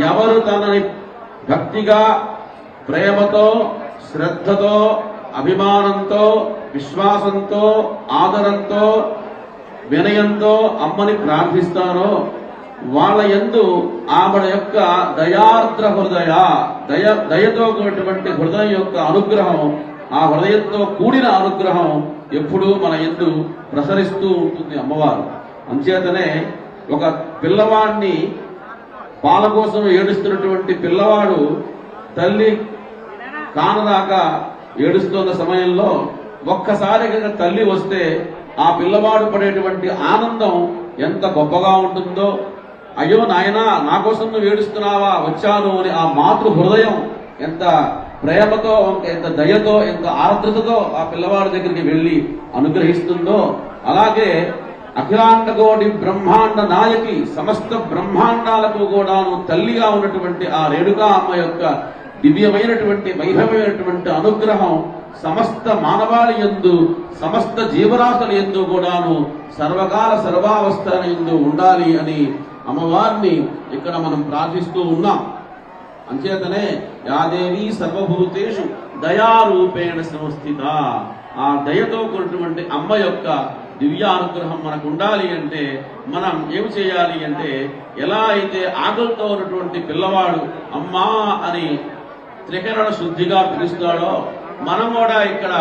ఎవరు తనని భక్తిగా ప్రేమతో శ్రద్ధతో అభిమానంతో విశ్వాసంతో ఆదరంతో వినయంతో అమ్మని ప్రార్థిస్తారో వాళ్ళ యందు ఆవిడ యొక్క దయార్ద్ర హృదయ దయతో కూడినటువంటి హృదయం యొక్క అనుగ్రహం, ఆ హృదయంతో కూడిన అనుగ్రహం ఎప్పుడూ మన యందు ప్రసరిస్తూ ఉంటుంది అమ్మవారు. అంచేతనే ఒక పిల్లవాడిని పాల కోసం ఏడుస్తున్నటువంటి పిల్లవాడు తల్లి కానదాకా ఏడుస్తున్న సమయంలో ఒక్కసారిగా తల్లి వస్తే ఆ పిల్లవాడు పడేటువంటి ఆనందం ఎంత గొప్పగా ఉంటుందో. అయ్యో నాయనా, నా కోసం నువ్వు ఏడుస్తున్నావా, వచ్చాను అని ఆ మాతృ హృదయం ఎంత ప్రేమతో, ఎంత దయతో, ఎంత ఆర్ద్రతతో ఆ పిల్లవాడి దగ్గరికి వెళ్లి అనుగ్రహిస్తుందో, అలాగే అఖిలాండ కోటి బ్రహ్మాండ నాయకి సమస్త బ్రహ్మాండాలకు కూడాను తల్లిగా ఉన్నటువంటి ఆ రేణుకా అమ్మ యొక్క దివ్యమైనటువంటి వైభవమైనటువంటి అనుగ్రహం సమస్త మానవాళి యందు సమస్త జీవరాశుల యందు కూడాను సర్వకాల సర్వావస్థల యందు ఉండాలి అని అమ్మవారిని ఇక్కడ మనం ప్రార్థిస్తూ ఉన్నాం. అంచేతనే యాదేవి సర్వభూతేషు దయారూపేణ సంస్థిత, ఆ దయతో కూడినటువంటి అమ్మ యొక్క దివ్యానుగ్రహం మనకు ఉండాలి అంటే మనం ఏమి చేయాలి అంటే, ఎలా అయితే ఆకలితో ఉన్నటువంటి పిల్లవాడు అమ్మా అని త్రికరణ శుద్ధిగా పిలుస్తాడో, మనం కూడా ఇక్కడ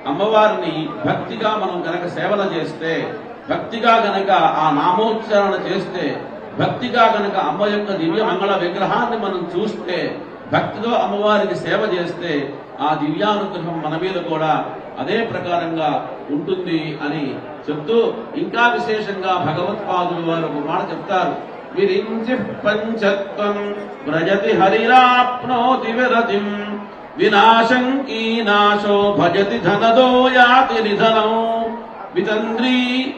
అమ్మవారిని భక్తిగా మనం గనక సేవన చేస్తే, భక్తిగా గనక ఆ నామోచ్చారణ చేస్తే, భక్తిగా గనక అమ్మ యొక్క దివ్య మంగళ విగ్రహాన్ని మనం చూస్తే, భక్తితో అమ్మవారికి సేవ చేస్తే ఆ దివ్యానుగ్రహం మన మీద కూడా అదే ప్రకారంగా ఉంటుంది అని చెప్తూ, ఇంకా విశేషంగా భగవత్పాదులు వారు ఒక మాట చెప్తారు. విరించి పంచత్వం వ్రజతి హరిరాప్నోతి విరతిం వినాశంకీనాశో భజతి ధనదో యాతి నిధనం వితంద్రీ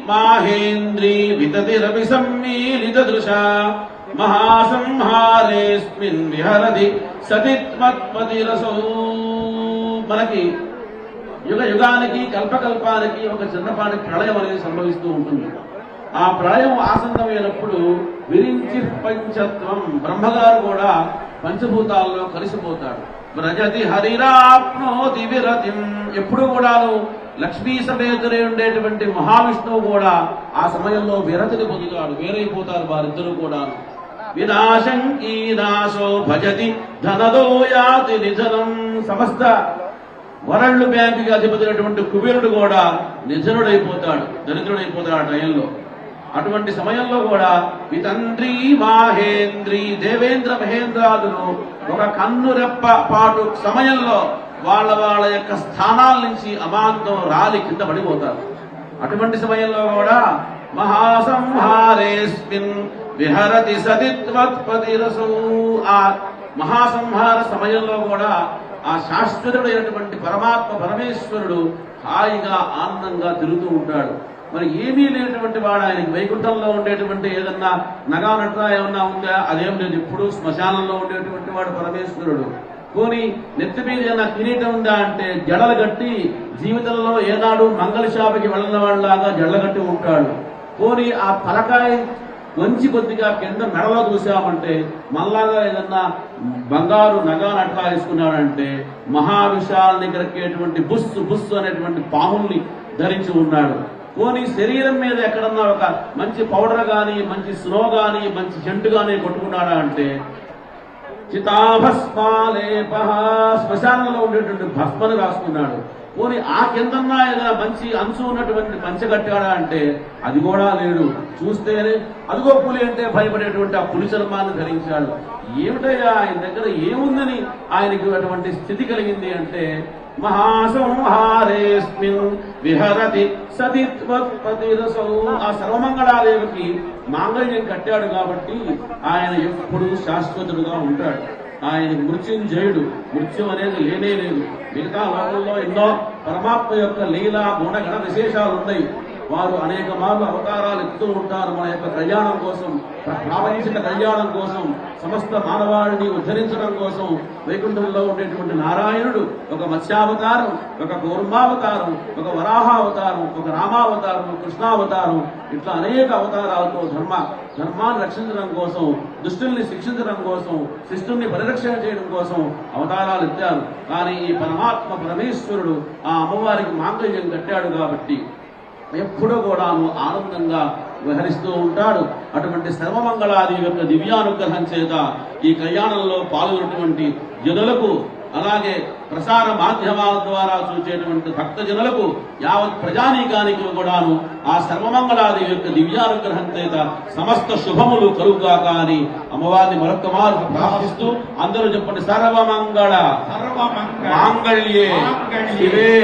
మాహేంద్రీ వితతి రవి సమ్మీలిత దృశ మహాసంహారేస్మిన్ విహరతి సతిత్మత్పతిరసౌ. మనకి యుగ యుగానికి కల్పకల్పానికి ఒక చిన్నపాటి ప్రళయం అనేది సంభవిస్తూ ఉంటుంది. ఆ ప్రళయం ఆసన్నమైనప్పుడు విరించి పంచత్వం, బ్రహ్మగారు కూడా పంచభూతాల్లో కలిసిపోతాడు. వ్రజతి హరిరాప్నోతి విరతిం, ఎప్పుడు కూడాను లక్ష్మీ సమేతుడే ఉండేటువంటి మహావిష్ణువు కూడా ఆ సమయంలో విరతిని పొందుతాడు, వేరైపోతారు వారిద్దరూ కూడా. వినాశంకీనాశో భజతి ధనదో యాతి నిధనం, సమస్త వరల్డ్ బ్యాంకుకి అధిపతినటువంటి కుబేరుడు కూడా నిధనుడైపోతాడు, దరిద్రుడైపోతాడు ఆ టైంలో. అటువంటి సమయంలో కూడా వితంద్రీ మాహేంద్రీ, దేవేంద్ర మహేంద్రాదులు ఒక కన్నురెప్ప పాటు సమయంలో వాళ్ళ వాళ్ళ యొక్క స్థానాల నుంచి అమాంతం రాలి కింద పడిపోతారు. అటువంటి సమయంలో కూడా మహాసంహారేస్మిన్ విహరతి సతిత్వత్పతిరసౌ, ఆ మహాసంహార సమయంలో కూడా ఆ శాశ్వతుడైనటువంటి పరమాత్మ పరమేశ్వరుడు హాయిగా ఆనందంగా తిరుగుతూ ఉంటాడు. మరి ఏమీ లేనటువంటి వాడు, ఆయనకి వైకుంఠంలో ఉండేటువంటి ఏదన్నా నగా నట్రా ఏమన్నా ఉందా, అదేం లేదు. ఎప్పుడు శ్మశానంలో ఉండేటువంటి వాడు పరమేశ్వరుడు. పోనీ నెత్తి మీద ఏదైనా కిరీటం ఉందా అంటే జడలు కట్టి, జీవితంలో ఏనాడు మంగళ షాపుకి వెళ్ళిన వాళ్ళలాగా జడలు కట్టి ఉంటాడు. పోనీ ఆ తలకాయ వంచి కొద్దిగా కింద మెడలో చూసామంటే మళ్ళాగా ఏదన్నా బంగారు నగా నట్లా వేసుకున్నాడంటే మహావిషాలని గరికేటువంటి బుస్సు బుస్సు అనేటువంటి పాముల్ని ధరించి ఉన్నాడు. పోనీ శరీరం మీద ఎక్కడన్నా ఒక మంచి పౌడర్ గాని, మంచి స్నో గాని, మంచి జంటు గాని కొట్టుకున్నాడా అంటే చితాభస్మాలేప, శ్మశానంలో ఉండేటువంటి భస్మను రాసుకున్నాడు. పోనీ ఆ కిందన్నా ఏదైనా మంచి అంచు ఉన్నటువంటి పంచ కట్టాడా అంటే అది కూడా లేడు. చూస్తేనే అదిగో పులి అంటే భయపడేటువంటి ఆ పులి చర్మాన్ని ధరించాడు. ఏమిటయ్యా ఆయన దగ్గర ఏముందని ఆయనకి అటువంటి స్థితి కలిగింది అంటే మహాసంహారేస్మిన్ విహరతి సతిత్వత్పతిరసౌ, ఆ సర్వమంగళాదేవికి మాంగళ్యం కట్టాడు కాబట్టి ఆయన ఎప్పుడు శాశ్వతుడుగా ఉంటాడు. ఆయన మృత్యుంజయుడు, మృత్యు అనేది లేనే లేదు. మిగతా లోకంలో ఎన్నో పరమాత్మ యొక్క లీలా గుణగణ విశేషాలు ఉన్నాయి. వారు అనేక మార్లు అవతారాలు ఎత్తుతూ ఉంటారు. మన యొక్క కళ్యాణం కోసం, ప్రాపంచిక కళ్యాణం కోసం, సమస్త మానవాళిని ఉద్ధరించడం కోసం వైకుంఠంలో ఉండేటువంటి నారాయణుడు ఒక మత్స్యావతారం, ఒక కూర్మావతారం, ఒక వరాహావతారం, ఒక రామావతారం, కృష్ణావతారం, ఇట్లా అనేక అవతారాలతో ధర్మాన్ని రక్షించడం కోసం, దుష్టుల్ని శిక్షించడం కోసం, శిష్టుల్ని పరిరక్షణ చేయడం కోసం అవతారాలు ఎత్తారు. కానీ ఈ పరమేశ్వరుడు ఆ అమ్మవారికి మాంగళ్యం కట్టాడు కాబట్టి ఎప్పుడూ కూడాను ఆనందంగా విహరిస్తూ ఉంటాడు. అటువంటి సర్వమంగళాది యొక్క దివ్యానుగ్రహం చేత ఈ కళ్యాణంలో పాల్గొన్నటువంటి జనులకు, అలాగే ప్రసార మాధ్యమాల ద్వారా చూసేటువంటి భక్తజనులకు, యావత్ ప్రజానీకానికి కూడాను ఆ సర్వమంగళాది యొక్క దివ్యానుగ్రహం చేత సమస్త శుభములు కలుగుగాక అని అమ్మవారిని మరొక్క మారు ప్రార్థిస్తూ అందరూ చెప్పండి. సర్వమంగళ మాంగళ్యే శివే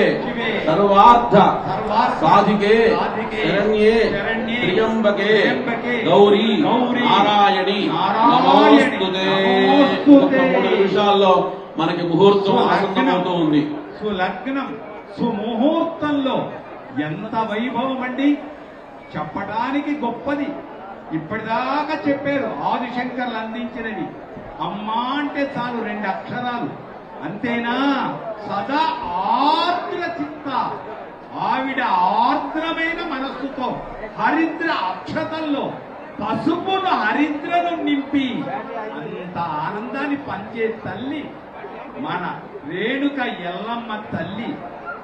సర్వార్థ సాధికే శరణ్యే త్ర్యంబకే గౌరీ నారాయణి నమోస్తుతే. 3 నిమిషాల్లో మనకి ముహూర్తం ఆసన్నమవుతూ ఉంది. సులగ్నం సుముహూర్తంలో ఎంత వైభవం అండి, చెప్పడానికి గొప్పది. ఇప్పటిదాకా చెప్పారు ఆదిశంకర్లు అందించినవి. అమ్మా అంటే చాలు 2 అక్షరాలు, అంతేనా? సదా ఆర్ద్ర చిత్త, ఆవిడ ఆర్ద్రమైన మనస్సుతో హరిద్ర అక్షతల్లో పసుపును హరిద్రను నింపి అంత ఆనందాన్ని పంచే తల్లి మన రేణుక ఎల్లమ్మ తల్లి.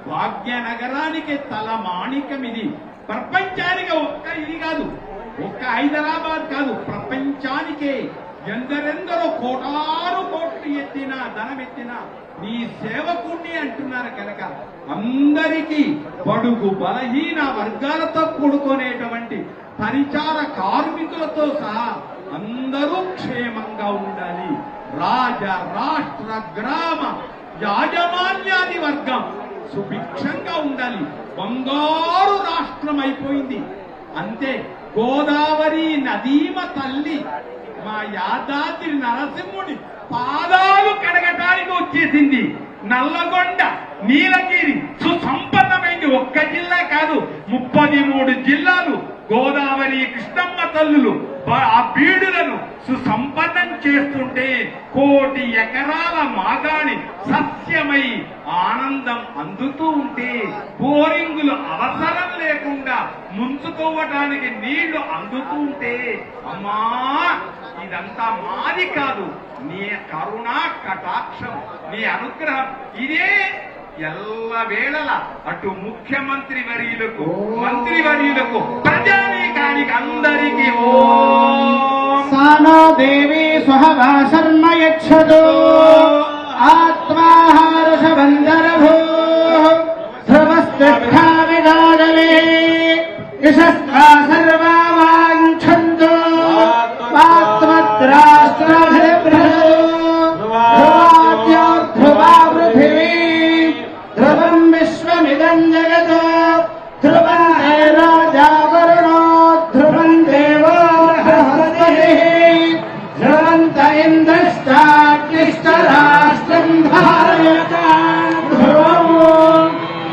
భాగ్యనగరానికి తలమాణికం ఇది. ప్రపంచానికి ఒక్క ఇది కాదు, ఒక్క హైదరాబాద్ కాదు, ప్రపంచానికే ఎందరెందరో కోటాను కోట్లు ఎత్తినా ధనం ఎత్తినా నీ సేవకుణ్ణి అంటున్నారు కనుక అందరికీ బడుగు బలహీన వర్గాలతో కూడుకునేటువంటి పరిచార కార్మికులతో సహా అందరూ క్షేమంగా ఉండాలి. రాజ రాష్ట్ర గ్రామ యాజమాన్యాది వర్గం సుభిక్షంగా ఉండాలి. బంగారు రాష్ట్రం అయిపోయింది అంతే. గోదావరి నదీమ తల్లి మా యాదాద్రి నరసింహుడి పాదాలు కడగటానికి వచ్చేసింది. నల్లగొండ నీలగిరి సుసంపన్నమైంది. ఒక్క జిల్లా కాదు, 33 జిల్లాలు గోదావరి కృష్ణమ్మ తల్లులు ఆ బీడులను సుసంపన్నం చేస్తుంటే 1,000 ఎకరాల మాగాణి సస్యమై ఆనందం అందుతూ ఉంటే బోరింగులు అవసరం లేకుండా ముంచుకోవటానికి నీళ్లు అందుతూ ఉంటే అమ్మా ఇదంతా మాది కాదు, నీ కరుణా కటాక్షం, నీ అనుగ్రహం ఇదే ఎల్లవేళల అటు ముఖ్యమంత్రి వర్యులకు, మంత్రి వర్యులకు, ప్రజానీకానికి అందరికీ ఓం సానో దేవి స్వహవా శర్మ యక్షతో ఆత్మాహారుషబందరభూ ధ్రువస్తృష్ఠా విదాదలే యశస్వా సర్వా వాంఛంతో వాత్మద్రాష్ట్రభిర్భృతో ధ్రువాద్యో ధ్రువా పృథివీ ధ్రువం విశ్వమిదం జగతో ధ్రువం రాజా వరుణో ధ్రువం దేవో బృహస్పతిః ధ్రువంత ఇంద్రశ్చాగ్నిశ్చరాష్ట్రం ధారయత ధ్రువం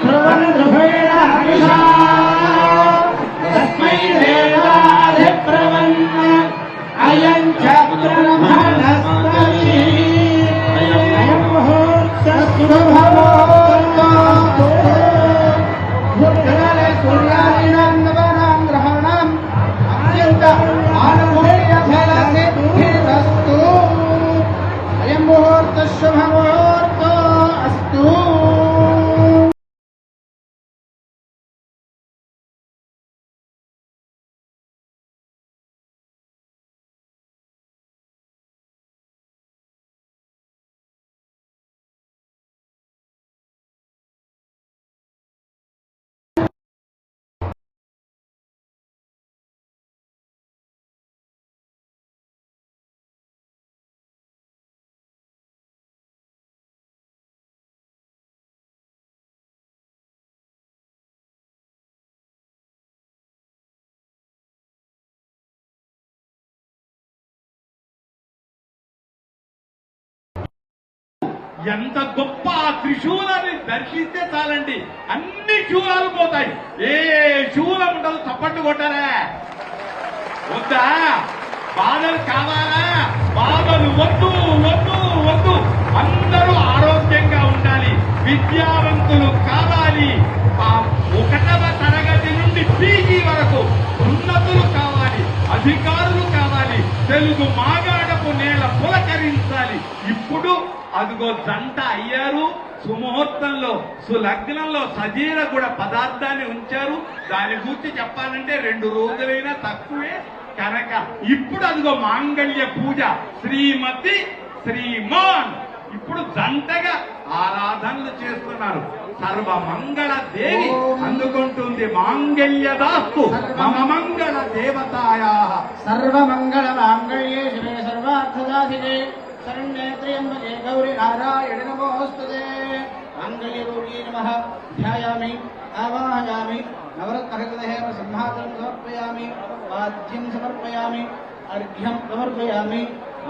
ధ్రువేణ హవిషా తస్మై ఎంత గొప్ప ఆ త్రిశూలాన్ని దర్శిస్తే చాలండి, అన్ని శూలాలు పోతాయి. ఏ శూలం ఉండదు. చప్పట్లు కొట్టారా? వద్దా? బాధలు కావాలా? బాధలు వద్దు వద్దు వద్దు. అందరూ ఆరోగ్యంగా ఉండాలి, విద్యావంతులు కావాలి. ఆ 1వ తరగతి నుండి పీజీ వరకు ఉన్నతులు కావాలి, అధికారులు కావాలి. తెలుగు మాగాడపు నేల పులకరించాలి. ఇప్పుడు అదిగో జంట అయ్యారు. సుముహూర్తంలో సులగ్నంలో సజీర కూడా పదార్థాన్ని ఉంచారు. దాని గురించి చెప్పాలంటే 2 రోజులైనా తక్కువే కనుక ఇప్పుడు అదిగో మాంగళ్య పూజ శ్రీమతి శ్రీమాన్ ఇప్పుడు జంటగా ఆరాధనలు చేస్తున్నారు. సర్వమంగళ దేవి అందుకుంటుంది మాంగళ్యదాస్తు మమ మంగళ దేవతాయా. సర్వమంగళ మాంగళ్యే శివే సర్వార్థదాధికే శరణ్యే త్ర్యంబకే గౌరీ నారాయణ నమోస్తుతే. మాంగళ్యగౌరీ నమః. ధ్యాయామి ఆవాహయామి నవరత్నహృదయేన సింహాసనం సమర్పయామి. వాద్యం సమర్పయామి. అర్ఘ్యం సమర్పయామి.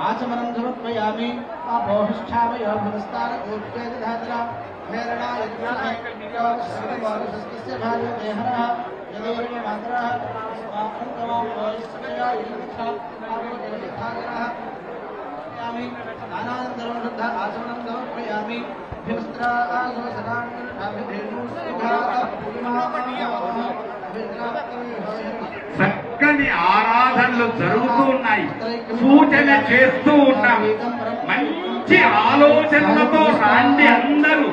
ఆచమనం సమర్పయామి. ఆపోహిష్ఠామయో భవస్తార గోప్యేదధాతర హేరణాయ జ్ఞానస్య భాగదేహరః యదేవ మాతరః స్వాతంత్రమాం వయస్సయా ఇదః ఆపోహిష్ఠాగరః యామి. ఆనందరం శుద్ధ ఆచమనం సమర్పయామి. చక్కని ఆరాధనలు జరుగుతూ ఉన్నాయి, సూచన చేస్తూ ఉన్నాం. మంచి ఆలోచనలతో రాండి అందరూ.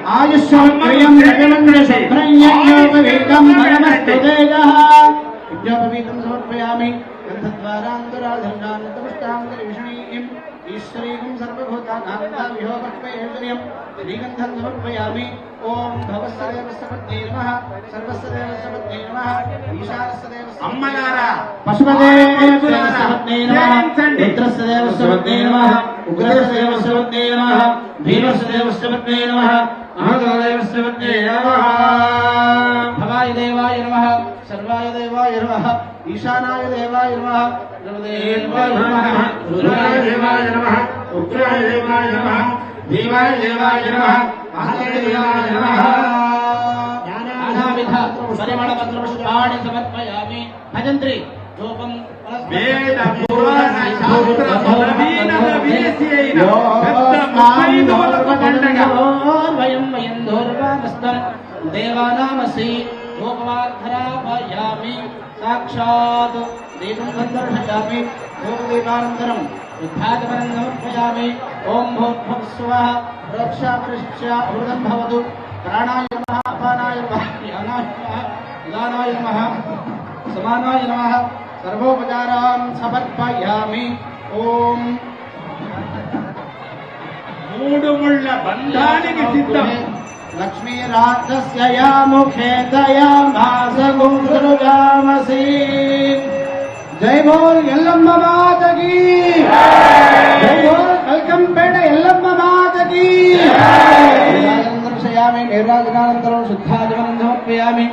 విద్యోపవీతం సమర్పయామి. గ్రంథద్వారాంతరాధరణాంతపుష్టాంతరివిషణీయం ఈశ్వరీకం సర్వభూతానాంతావిహోపక్వైశ్వర్యం శ్రీగంధం సమర్పయామి. ఓం భవస్సదేవస్య పత్నే నమః. సర్వస్సదేవస్య పత్నే నమః. ఈశానస్య దేవస్య అమ్మలారా, పశుపదేవస్య పత్నే నమః. రుద్రస్య దేవస్య పత్నే నమః. ఉగ్రస్య దేవస్య పత్నే నమః. భీమస్య దేవస్య పత్నే నమః. మహాదేవస్య పత్నే నమః. భవాయ దేవాయ నమః. సర్వాయ దేవాయ నమః. ఈశానాయ దేవాయ నమః. దేవాయ నమః. రుద్రాయ దేవాయ నమః. ఉగ్రాయ దేవాయ నమః. భీమాయ దేవాయ నమః. మహాదేవాయ నమః. నానావిధ పరిమళపత్ర పుష్పాణి సమర్పయామి. భజంత్రి రూపం వేద పురాణ శాస్త్ర పదవీనల వీసి అయిన పెద్ద ముత్తైదువులకు పండగ. వయం వయం దూర్వామస్తం దేవానామసి రూపమాధరాపయామి. సాక్షాత్ దీపం సందర్శయామి. ధూపదీపానంతరం యుద్ధాచమనం సమర్పయామి. ఓం భూర్భువస్సువః ప్రోక్షాపరిష్య అమృతం భవతు. ప్రాణాయ నమః. అపానాయ నమః. జ్ఞానాయ నమః. ఉదానాయ నమః. సమానాయ నమః. సర్వోపచారాన్ సమర్పయామి. ఓం 3 ముళ్ళ బంధానికి సిద్ధం. లక్ష్మీరాజస్య యా ముఖే దయామాసగుం సృజామసి. జై బోల్ ఎల్లమ్మ మాతకి. జై బోల్ కల్కంపేట ఎల్లమ్మ మాతకి. దర్శయామి. నిర్వాచనానంతరం శుద్ధాచమనం సమర్పయామి.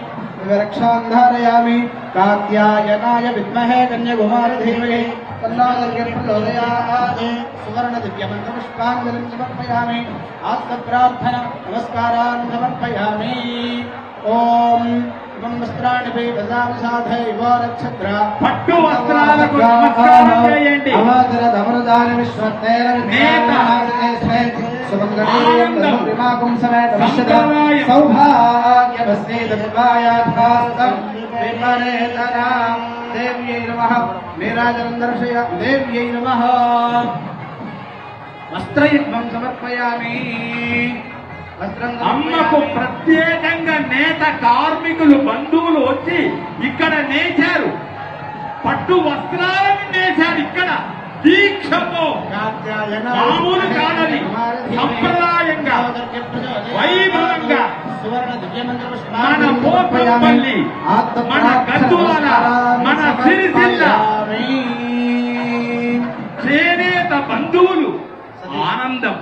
రక్షాంధారయామి. కాత్యాయనాయ విద్మహే కన్యకుమారి ధీమహి తన్నో దుర్గే ప్రచోదయాత్. సువర్ణ దివ్యమంత్రపుష్పాంజలిం సమర్పయామి. ఆత్మప్రార్థన నమస్కారాన్ సమర్పయామి. ఓం ఇమం వస్త్రాణి దదామి సాధైవ రక్షద్ర. పట్టు వస్త్రాలకు నమస్కారం చేయండి. అమరదాని విశ్వత్తేన సుమంగళీయం సమేత సౌభాగ్యవస్నేతవాయాథాస్తం విపరేతరాం. దేవ్యై నమః. నీరాజనం దర్శయ. దేవ్యై నమః. వస్త్రయుగ్మం సమర్పయామి. అమ్మకు ప్రత్యేకంగా నేత కార్మికులు బంధువులు వచ్చి ఇక్కడ నేచారు. పట్టు వస్త్రాలను నేచారు. ఇక్కడ దీక్షతో మామూలు కాదని సంప్రదాయంగా వైభవంగా మన పోతంపల్లి, మన గద్వాల, మన సిరిసిల్ల చేనేత బంధువులు ఆనందం.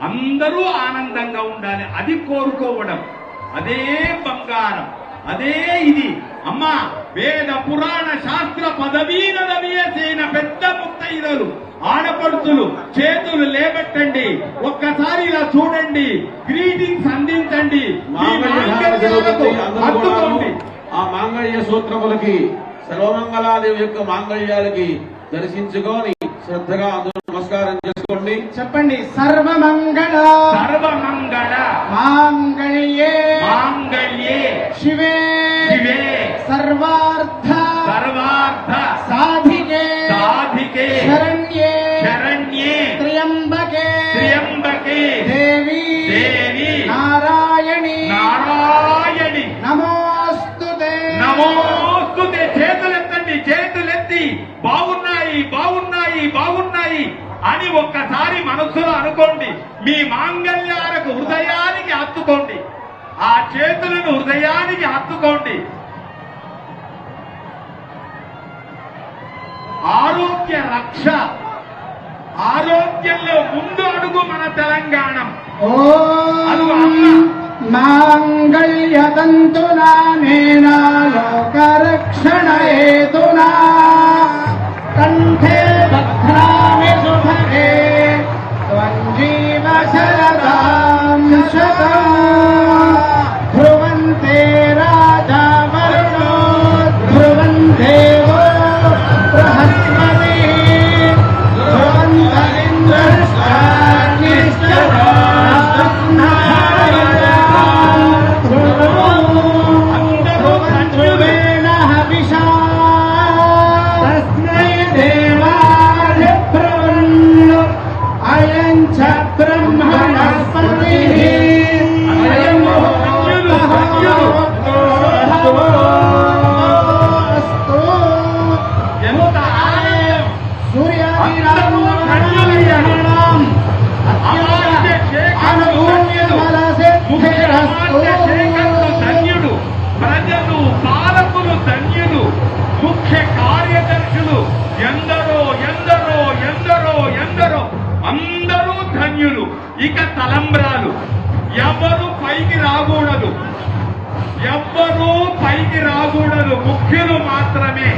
అందరూ ఆనందంగా ఉండాలి, అది కోరుకోవడం. అదే బంగారం, అదే ఇది అమ్మా వేద పురాణ శాస్త్ర పదవీలను వేసిన పెద్ద ముత్తైదులు ఆడపడుతులు చేతులు లేబెట్టండి, ఒక్కసారి ఇలా చూడండి, గ్రీటింగ్స్ అందించండి, మీ మాంగళ్యాలకు హత్తుకోండి. ఆ మాంగళ్య సూత్రములకి సర్వమంగళాదేవి యొక్క మాంగళ్యాలకి దర్శించుకొని శ్రద్ధగా అందరూ నమస్కారం చేసుకోండి. చెప్పండి. సర్వమంగళ సర్వమంగళ మాంగళ్యే మాంగళ్యే శివే శివే సర్వార్థ సర్వార్థ సాధికే సాధికే శరణ్యే శరణ్యే త్ర్యంబకే త్ర్యంబకే దేవి దేవి నారాయణి నారాయణి నమోస్తుతే నమోస్తుతే. చేతులెత్తండి, చేతులెత్తి బాగున్నాయి బాగున్నాయి బాగున్నాయి అని ఒక్కసారి మనస్సులో అనుకోండి. మీ మాంగళ్యాలకు హృదయానికి హత్తుకోండి, ఆ చేతులను హృదయానికి హత్తుకోండి. ఆరోగ్య రక్ష, ఆరోగ్యంలో ముందు అడుగు మన తెలంగాణ. అదుగో అమ్మ. మాంగళ్యతంతునా నేనా లోకరక్షణ హేతునా కంఠే భద్రామి శుభగే త్వం జీవ శరదాం శతం ధ్రువంతే రాజా వరుణో ధ్రువం దేవో బృహస్పతి ఎంత ఆనందం! అందరూ ధన్యులయ్యారు. అమాత్య శేఖరుడు ధన్యుడు, ముఖ్య అమాత్య శేఖరుడు ధన్యుడు, ప్రజలు పాలకులు ధన్యులు, ముఖ్య కార్యదర్శులు ఎందరో ఎందరో ఎందరో ఎందరో అందరూ ధన్యులు. ఇక తలంబ్రాలు ఎవరు పైకి రాకూడదు, ఎవ్వరూ పైకి రాకూడదు, ముఖ్యులు మాత్రమే.